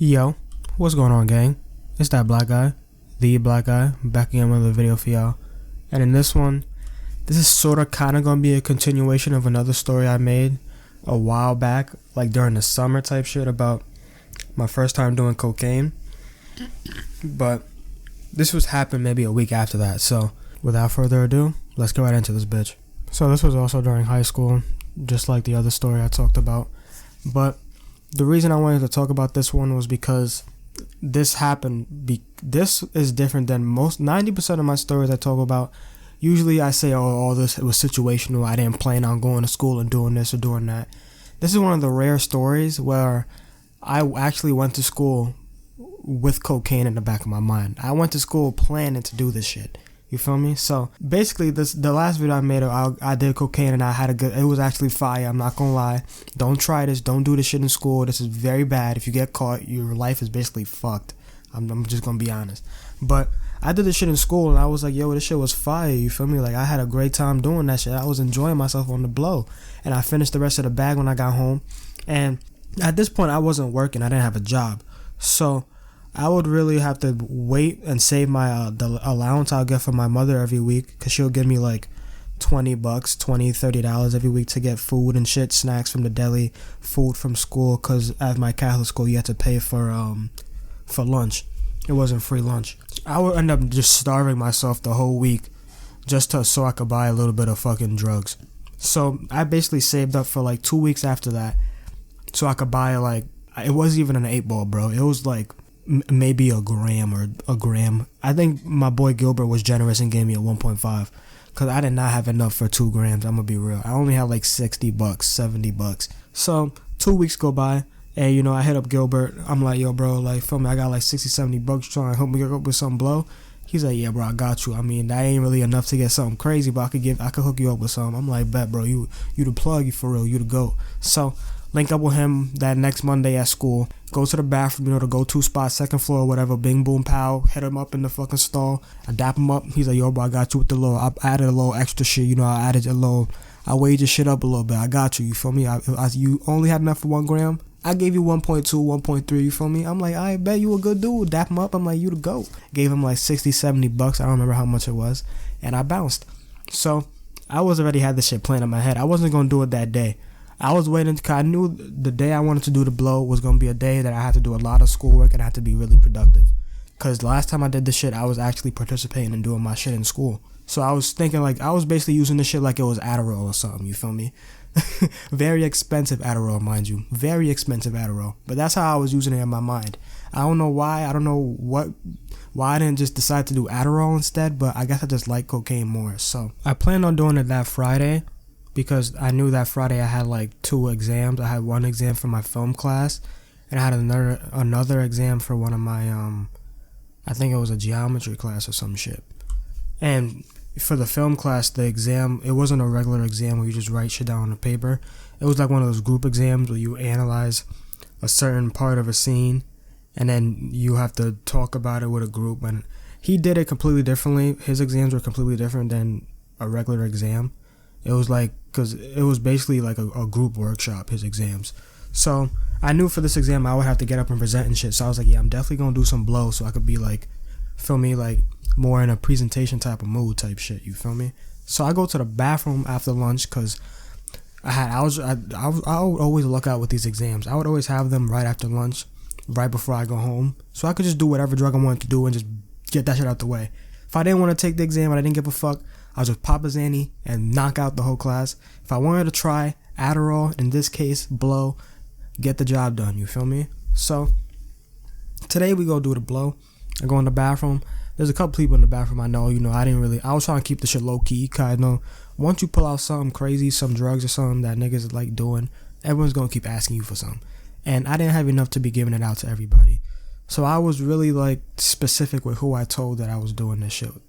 Yo, what's going on, gang? It's that black guy, the black guy, back again with another video for y'all. And in this one, this is sorta kinda gonna be a continuation of another story I made a while back, like during the summer type shit, about my first time doing cocaine. But this was happened maybe a week after that, so without further ado, let's go right into this bitch. So this was also during high school, just like the other story I talked about. But the reason I wanted to talk about this one was because this happened. This is different than most 90% of my stories I talk about. Usually I say, oh, this was situational. I didn't plan on going to school and doing this or doing that. This is one of the rare stories where I actually went to school with cocaine in the back of my mind. I went to school planning to do this shit. You feel me? So basically, the last video I made, I did cocaine and I had it was actually fire. I'm not gonna lie. Don't try this. Don't do this shit in school. This is very bad. If you get caught, your life is basically fucked. I'm just gonna be honest. But I did this shit in school and I was like, yo, this shit was fire. You feel me? Like, I had a great time doing that shit. I was enjoying myself on the blow. And I finished the rest of the bag when I got home. And at this point, I wasn't working. I didn't have a job. So I would really have to wait and save my the allowance I'll get from my mother every week, because she'll give me like $20, $30 every week to get food and shit, snacks from the deli, food from school, because at my Catholic school you had to pay for lunch. It wasn't free lunch. I would end up just starving myself the whole week just so I could buy a little bit of fucking drugs. So I basically saved up for like 2 weeks after that so I could buy, like, it wasn't even an 8-ball, bro. It was like maybe a gram. I think my boy Gilbert was generous and gave me a 1.5, because I did not have enough for 2 grams. I'm gonna be real. I only had like $60, $70. So 2 weeks go by, and I hit up Gilbert. I'm like, yo, bro, like, feel me, I got like $60, $70 trying to help me get up with some blow. He's like, yeah, bro, I got you. I mean, that ain't really enough to get something crazy, but I could hook you up with something. I'm like, bet, bro, you the plug, you for real, you the GOAT. So link up with him that next Monday at school. Go to the bathroom, the go-to spot, second floor, whatever. Bing, boom, pow. Hit him up in the fucking stall. I dap him up. He's like, yo, bro, I got you with the little. I added a little extra shit. I weighed your shit up a little bit. I got you. You feel me? You only had enough for 1 gram. I gave you 1.2, 1.3. You feel me? I'm like, I bet you a good dude. Dap him up. I'm like, you the GOAT. Gave him like $60, $70. I don't remember how much it was. And I bounced. So I was already had this shit planned in my head. I wasn't going to do it that day. I was waiting because I knew the day I wanted to do the blow was going to be a day that I had to do a lot of schoolwork and I had to be really productive. Because the last time I did this shit, I was actually participating and doing my shit in school. So I was thinking, like, I was basically using this shit like it was Adderall or something, you feel me? Very expensive Adderall, mind you. Very expensive Adderall. But that's how I was using it in my mind. I don't know why. I don't know why I didn't just decide to do Adderall instead, but I guess I just like cocaine more. So I planned on doing it that Friday, because I knew that Friday I had like 2 exams. I had 1 exam for my film class, and I had another exam for one of my I think it was a geometry class or some shit. And for the film class, the exam, it wasn't a regular exam where you just write shit down on the paper. It was like one of those group exams where you analyze a certain part of a scene, and then you have to talk about it with a group. And he did it completely differently. His exams were completely different than a regular exam. It was like, because it was basically like a group workshop, his exams. So I knew for this exam I would have to get up and present and shit. So I was like, yeah, I'm definitely going to do some blow so I could be like, feel me, like more in a presentation type of mood type shit, you feel me? So I go to the bathroom after lunch, because I would always luck out with these exams. I would always have them right after lunch, right before I go home. So I could just do whatever drug I wanted to do and just get that shit out the way. If I didn't want to take the exam and I didn't give a fuck, I'll just pop a Xanny and knock out the whole class. If I wanted to try Adderall, in this case, blow, get the job done, you feel me? So today we go do the blow. I go in the bathroom. There's a couple people in the bathroom I know. I was trying to keep the shit low key, because I know once you pull out something crazy, some drugs or something that niggas like doing, everyone's going to keep asking you for something. And I didn't have enough to be giving it out to everybody. So I was really like specific with who I told that I was doing this shit with.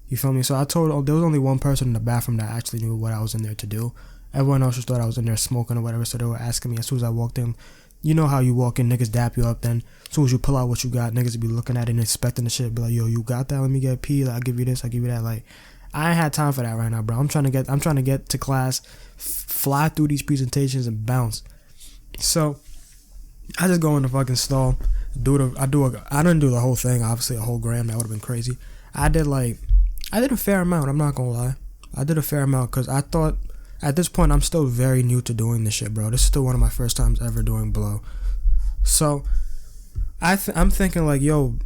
You feel me? So there was only one person in the bathroom that actually knew what I was in there to do. Everyone else just thought I was in there smoking or whatever, so they were asking me as soon as I walked in. You know how you walk in, niggas dap you up, then as soon as you pull out what you got, niggas be looking at it and expecting the shit, be like, yo, you got that? Let me get P, I'll give you this, I'll give you that. Like, I ain't had time for that right now, bro. I'm trying to get to class, fly through these presentations and bounce. So I just go in the fucking stall, I didn't do the whole thing, obviously a whole gram, that would have been crazy. I did a fair amount, I'm not gonna lie. I did a fair amount because I thought at this point I'm still very new to doing this shit, bro. This is still one of my first times ever doing blow. So I'm thinking like, yo,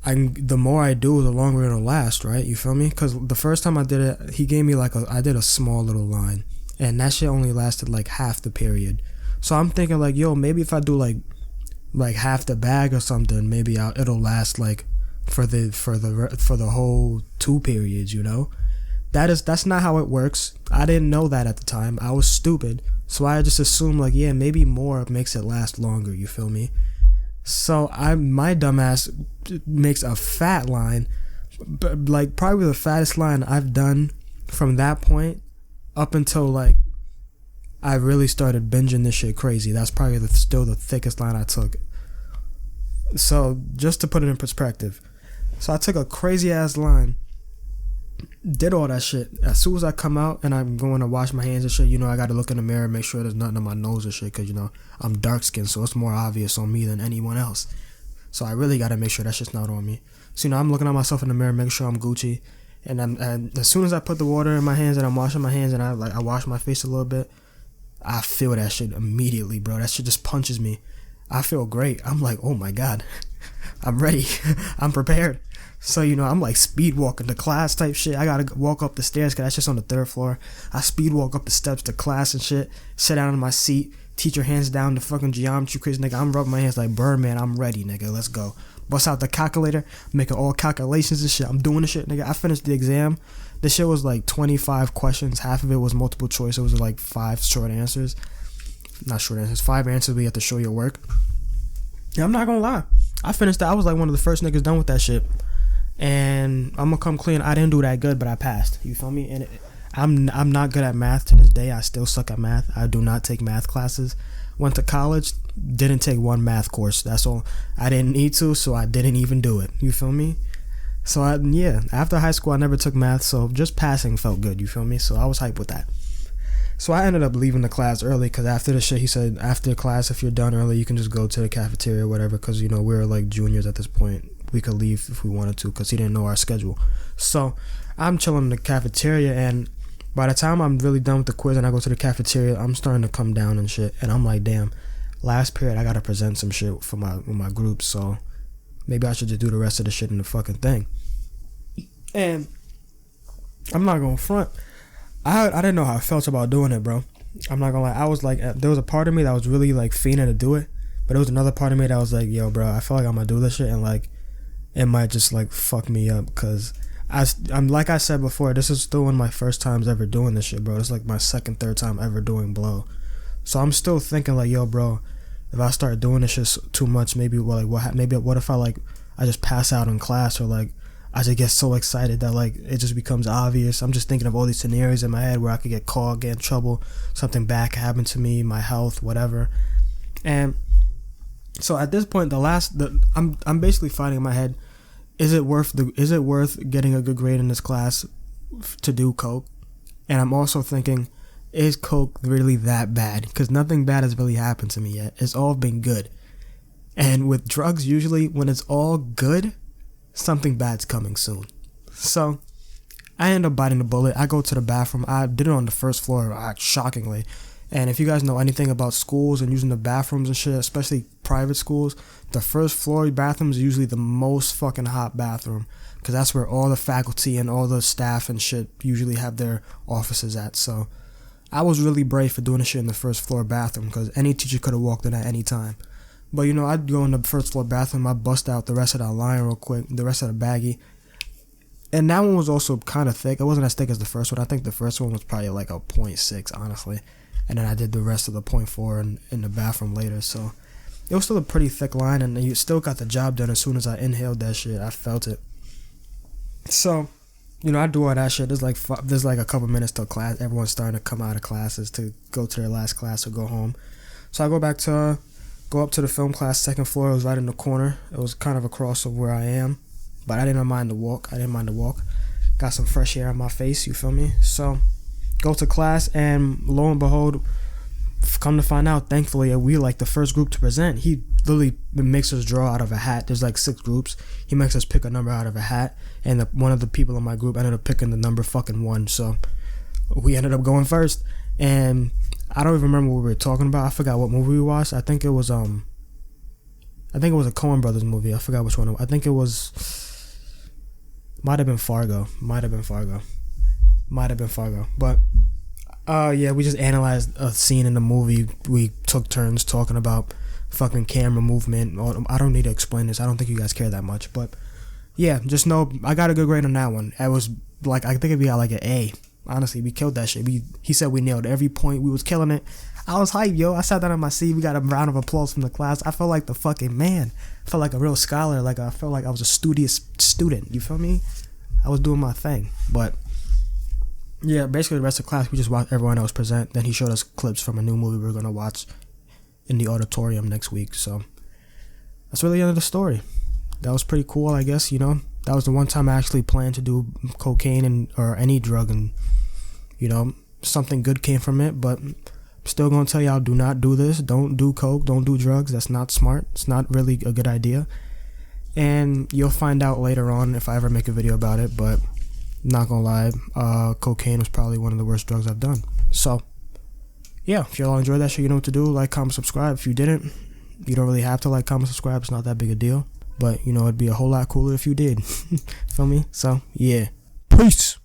the more I do, the longer it'll last, right? You feel me? Because the first time I did it, he gave me I did a small little line, and that shit only lasted like half the period. So I'm thinking like, yo, maybe if I do like half the bag or something, maybe it'll last like for the whole 2 periods, you know? That's not how it works. I didn't know that at the time. I was stupid, so I just assumed like, yeah, maybe more makes it last longer, you feel me? So my dumbass makes a fat line, but like probably the fattest line I've done from that point up until like I really started binging this shit crazy. That's probably still the thickest line I took. So just to put it in perspective, so I took a crazy ass line, did all that shit. As soon as I come out and I'm going to wash my hands and shit, you know, I got to look in the mirror and make sure there's nothing on my nose and shit, because, you know, I'm dark skinned, so it's more obvious on me than anyone else. So I really got to make sure that shit's not on me. So, you know, I'm looking at myself in the mirror, making sure I'm Gucci. And as soon as I put the water in my hands and I'm washing my hands and I wash my face a little bit, I feel that shit immediately, bro. That shit just punches me. I feel great. I'm like, oh my God, I'm ready. I'm prepared. So, you know, I'm like speed walking to class type shit. I gotta walk up the stairs because that's just on the 3rd floor. I speed walk up the steps to class and shit. Sit down in my seat. Teacher hands down the fucking geometry quiz, nigga. I'm rubbing my hands like Birdman. I'm ready, nigga. Let's go. Bust out the calculator. Making all calculations and shit. I'm doing the shit, nigga. I finished the exam. The shit was like 25 questions. Half of it was multiple choice. It was like 5 short answers. Not short answers. 5 answers. We have to show your work. Yeah, I'm not gonna lie. I finished that. I was like one of the first niggas done with that shit. And I'm gonna come clean. I didn't do that good, but I passed. You feel me? And I'm not good at math to this day. I still suck at math. I do not take math classes. Went to college, didn't take one math course. That's all. I didn't need to, so I didn't even do it. You feel me? So after high school, I never took math, so just passing felt good. You feel me? So I was hyped with that. So I ended up leaving the class early because after the shit, he said, after class, if you're done early, you can just go to the cafeteria or whatever, because, you know, we were like juniors at this point. We could leave if we wanted to because he didn't know our schedule. So I'm chilling in the cafeteria, and by the time I'm really done with the quiz and I go to the cafeteria, I'm starting to come down and shit. And I'm like, damn, last period I got to present some shit for my group, so maybe I should just do the rest of the shit in the fucking thing. And I'm not going to front. I didn't know how I felt about doing it, bro. I'm not gonna lie. I was like, there was a part of me that was really like fiending to do it, but there was another part of me that was like, yo, bro, I feel like I'm gonna do this shit and like it might just like fuck me up, because I'm like I said before, this is still one of my first times ever doing this shit, bro. It's like my 2nd, 3rd time ever doing blow. So I'm still thinking like, yo, bro, if I start doing this shit too much, maybe what if I just pass out in class, or like I just get so excited that like it just becomes obvious. I'm just thinking of all these scenarios in my head where I could get caught, get in trouble, something bad could happen to me, my health, whatever. And so at this point, I'm basically fighting in my head: is it worth getting a good grade in this class to do coke? And I'm also thinking, is coke really that bad? Because nothing bad has really happened to me yet. It's all been good. And with drugs, usually when it's all good, something bad's coming soon. So I end up biting the bullet. I go to the bathroom. I did it on the 1st floor, shockingly. And if you guys know anything about schools and using the bathrooms and shit, especially private schools, the 1st floor bathrooms are usually the most fucking hot bathroom, because that's where all the faculty and all the staff and shit usually have their offices at. So I was really brave for doing this shit in the 1st floor bathroom, because any teacher could have walked in at any time. But, you know, I'd go in the 1st floor bathroom, I'd bust out the rest of that line real quick, the rest of the baggie. And that one was also kind of thick. It wasn't as thick as the first one. I think the first one was probably like a 0.6, honestly. And then I did the rest of the 0.4 in the bathroom later. So it was still a pretty thick line, and you still got the job done as soon as I inhaled that shit. I felt it. So, you know, I do all that shit. There's like a couple minutes till class. Everyone's starting to come out of classes to go to their last class or go home. So I go up to the film class, 2nd floor. It was right in the corner. It was kind of across from where I am, but I didn't mind the walk. Got some fresh air on my face, you feel me? So go to class, and lo and behold, come to find out, thankfully, we like the first group to present. He literally makes us draw out of a hat. There's like 6 groups. He makes us pick a number out of a hat, and one of the people in my group ended up picking the number fucking 1. So we ended up going first, and I don't even remember what we were talking about. I forgot what movie we watched. I think it was a Coen Brothers movie. I forgot which one. I think it was, might have been Fargo. But yeah, we just analyzed a scene in the movie. We took turns talking about fucking camera movement. I don't need to explain this. I don't think you guys care that much. But yeah, just know I got a good grade on that one. It was like, I think we got like an A. Honestly, we killed that shit. He said we nailed every point. We was killing it. I was hyped, yo. I sat down on my seat. We got a round of applause from the class. I felt like the fucking man. I felt like a real scholar. Like I felt like I was a studious student. You feel me? I was doing my thing. But yeah, basically the rest of the class, we just watched everyone else present. Then he showed us clips from a new movie we were going to watch in the auditorium next week. So that's really the end of the story. That was pretty cool, I guess, you know. That was the one time I actually planned to do cocaine or any drug, and, you know, something good came from it. But I'm still going to tell y'all, do not do this. Don't do coke. Don't do drugs. That's not smart. It's not really a good idea. And you'll find out later on if I ever make a video about it. But not going to lie, cocaine was probably one of the worst drugs I've done. So, yeah, if y'all enjoyed that shit, you know what to do. Like, comment, subscribe. If you didn't, you don't really have to like, comment, subscribe. It's not that big a deal. But, you know, it'd be a whole lot cooler if you did. Feel me? So, yeah. Peace.